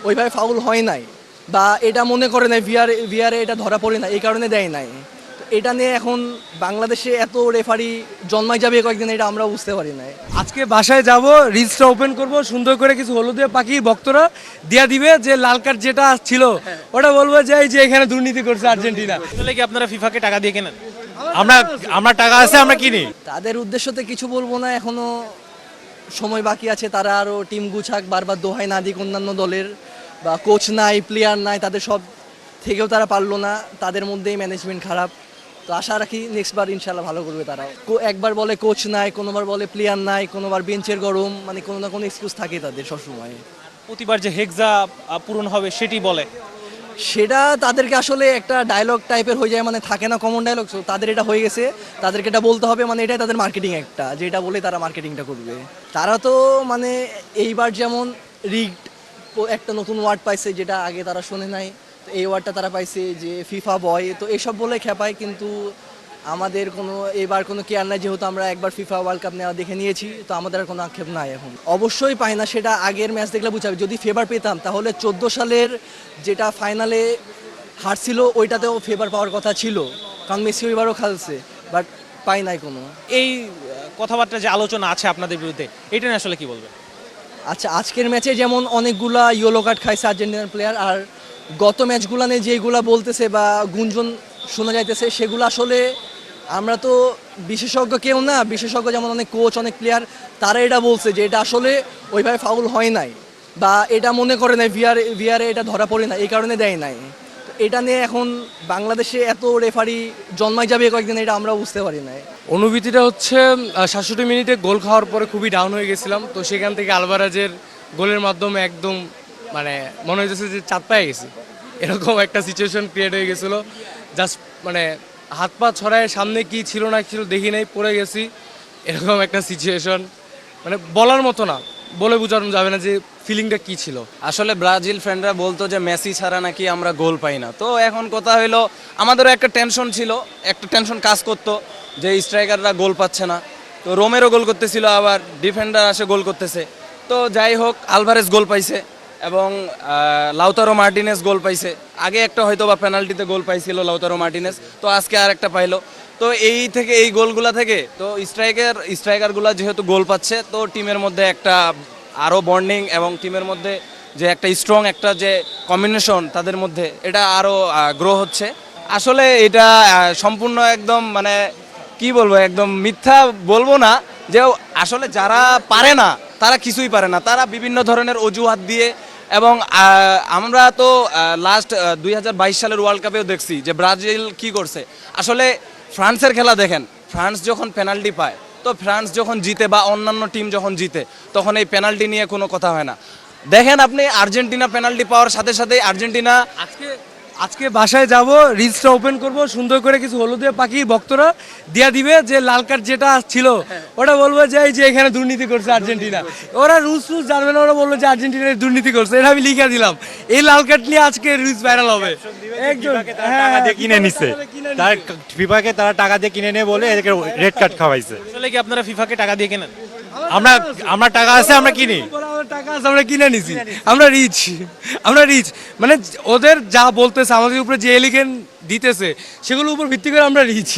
ওইভাবে ফাউল হয় নাই, বা এটা মনে করে নাই ভিআরে এটা ধরা পড়ে না, এই কারণে দেয় নাই। তো এটা নিয়ে এখন বাংলাদেশে এত রেফারি জন্মাই যাবে কয়েকদিন, এটা আমরা বুঝতে পারি নাই। আজকে বাসায় যাব, রিলসটা ওপেন করব, সুন্দর করে কিছু হলুদে পাখি ভক্তরা দিয়া দিবে, যে লাল কার্ড যেটা ছিল ওটা বলবো যে এই যে এখানে দুর্নীতি করছে আর্জেন্টিনা। আসলে কি আপনারা ফিফাকে টাকা দিয়ে কেনেন? আমরা আমরা টাকা আছে, আমরা কিনি। তাদের উদ্দেশ্যতে কিছু বলবো না, এখনো সময় বাকি আছে, তারা আরও টিম গুছাক, বারবার দোহাই না দিক অন্যান্য দলের, বা কোচ নাই, প্লেয়ার নাই, তাদের সব থেকেও তারা পারলো না, তাদের মধ্যেই ম্যানেজমেন্ট খারাপ। তো আশা রাখি নেক্সট বার ইনশাল্লাহ ভালো করবে তারা। একবার বলে কোচ নাই, কোনোবার বলে প্লেয়ার নাই, কোনোবার বেঞ্চের গরম, মানে কোনো না কোনো এক্সকিউজ থাকে তাদের সবসময়। প্রতিবার যে হেক্সা পূরণ হবে সেটি বলে। সেটা তাদেরকে আসলে একটা ডায়লগ টাইপের হয়ে যায়, মানে থাকে না কমন ডায়লগ, তো তাদের এটা হয়ে গেছে, তাদেরকে এটা বলতে হবে, মানে এটাই তাদের মার্কেটিং একটা, যেটা বলে তারা মার্কেটিংটা করবে। তারা তো মানে এইবার যেমন রিগড একটা নতুন ওয়ার্ড পাইছে, যেটা আগে তারা শোনে নাই, তো এই ওয়ার্ডটা তারা পাইছে যে ফিফা বয়, তো এসব বলে খেপায়, কিন্তু আমাদের কোনো এবার কোনো কেয়ার নাই, যেহেতু আমরা একবার ফিফা ওয়ার্ল্ড কাপ নেওয়া দেখে নিয়েছি, তো আমাদের আর কোনো আক্ষেপ নাই এখন। অবশ্যই পাই না, সেটা আগের ম্যাচ দেখলে বুঝাবে। যদি ফেভার পেতাম তাহলে 14 সালের যেটা ফাইনালে হারছিল ওইটাতেও ফেভার পাওয়ার কথা ছিল, কারণ মেসি ওইবারও খেলছে, বাট পাই নাই কোনো। এই কথাবার্তা যে আলোচনা আছে আপনাদের বিরুদ্ধে, এটা নিয়ে আসলে কি বলবেন? আচ্ছা, আজকের ম্যাচে যেমন অনেকগুলা ইয়েলো কার্ড খাইছে আর্জেন্টিনার প্লেয়ার, আর গত ম্যাচগুলানে যেগুলা বলতেছে বা গুঞ্জন শোনা যাইতেছে, সেগুলো আসলে আমরা তো বিশেষজ্ঞ কেউ না, বিশেষজ্ঞ যেমন অনেক কোচ, অনেক প্লেয়ার, তারা এটা বলছে যে এটা আসলে ওইভাবে ফাউল হয় নাই, বা এটা মনে করে নাই ভিআরে এটা ধরা পড়ে না, এই কারণে দেয় নাই। তো এটা নিয়ে এখন বাংলাদেশে এত রেফারি জন্মাই যাবে কয়েকদিন, এটা আমরা বুঝতে পারি নাই। অনুভূতিটা হচ্ছে 67 মিনিটে গোল খাওয়ার পরে খুবই ডাউন হয়ে গেছিলাম, তো সেখান থেকে আলভারেজের গোলের মাধ্যমে একদম মানে মনে হয়েছে যে চাঁদ পেয়ে গেছি, এরকম একটা সিচুয়েশন ক্রিয়েট হয়ে গেছিলো। জাস্ট মানে হাত পা ছড়ায়, সামনে কি ছিল না ছিল দেখি নাই, পড়ে গেছি, এরকম একটা সিচুয়েশন, মানে বলার মতো না, বলে বোঝানো যাবে না যে ফিলিংটা কি ছিল। আসলে ব্রাজিল ফ্যানরা বলতো যে মেসি ছাড়া নাকি আমরা গোল পাই না, তো এখন কথা হইলো আমাদেরও একটা টেনশন ছিল, একটা টেনশন কাজ করতো যে স্ট্রাইকাররা গোল পাচ্ছে না, তো রোমেরও গোল করতেছিল, আবার ডিফেন্ডার আসে গোল করতেছে। তো যাই হোক, আলভারেজ গোল পাইছে এবং লাউতারো মার্টিনেজ গোল পাইছে। আগে একটা হয়তো বা পেনাল্টিতে গোল পাইছিল লাউতারো মার্টিনেজ, তো আজকে আর একটা পাইলো। তো এই থেকে এই গোলগুলা থেকে তো স্ট্রাইকারগুলা যেহেতু গোল পাচ্ছে, তো টিমের মধ্যে একটা আরও বন্ডিং এবং টিমের মধ্যে যে একটা স্ট্রং একটা যে কম্বিনেশন তাদের মধ্যে, এটা আরও গ্রো হচ্ছে। আসলে এটা সম্পূর্ণ একদম মানে কি বলবো, একদম মিথ্যা বলবো না যে আসলে যারা পারে না তারা কিছুই পারে না, তারা বিভিন্ন ধরনের অজুহাত দিয়ে, এবং আমরা তো লাস্ট 2022 সালের ওয়ার্ল্ড কাপেও দেখছি যে ব্রাজিল কি করছে। আসলে ফ্রান্সের খেলা দেখেন, ফ্রান্স যখন পেনাল্টি পায়, তো ফ্রান্স যখন জিতে বা অন্যান্য টিম যখন জিতে, তখন এই পেনাল্টি নিয়ে কোনো কথা হয় না। দেখেন আপনি আর্জেন্টিনা পেনাল্টি পাওয়ার সাথে সাথে আর্জেন্টিনা আজকে বাসায় যাব, রিলসটা ওপেন করব, সুন্দর করে কিছু হলুদে পাখি ভক্তরা দিয়া দিবে, যে লাল কার্ড যেটা ছিল ওটা বলবো যে এই যে এখানে দুর্নীতি করছে আর্জেন্টিনা। ওরা রুলস জানবে না, ওরা বললো যে আর্জেন্টিনায় দুর্নীতি করছে, এটা আমি লিখে দিলাম। এই লাল কার্ড নিয়ে আজকে রিলস ভাইরাল হবে। একজন টাকা দিয়ে কিনে নিছে, তার ফিফাকে তারা টাকা দিয়ে কিনে নিয়ে বলে এদেরকে রেড কার্ড খাওয়াইছে। আসলে কি আপনারা ফিফাকে টাকা দিয়ে কেনেন? আমরা আমরা টাকা আছে, আমরা কিনি। টাকা আছে, আমরা কিনে নিছি, আমরা রিচ, মানে ওদের যা বলতেছে আমাদের উপরে যে এলিগেন দিতেছে সেগুলোর উপর ভিত্তি করে আমরা রিচ।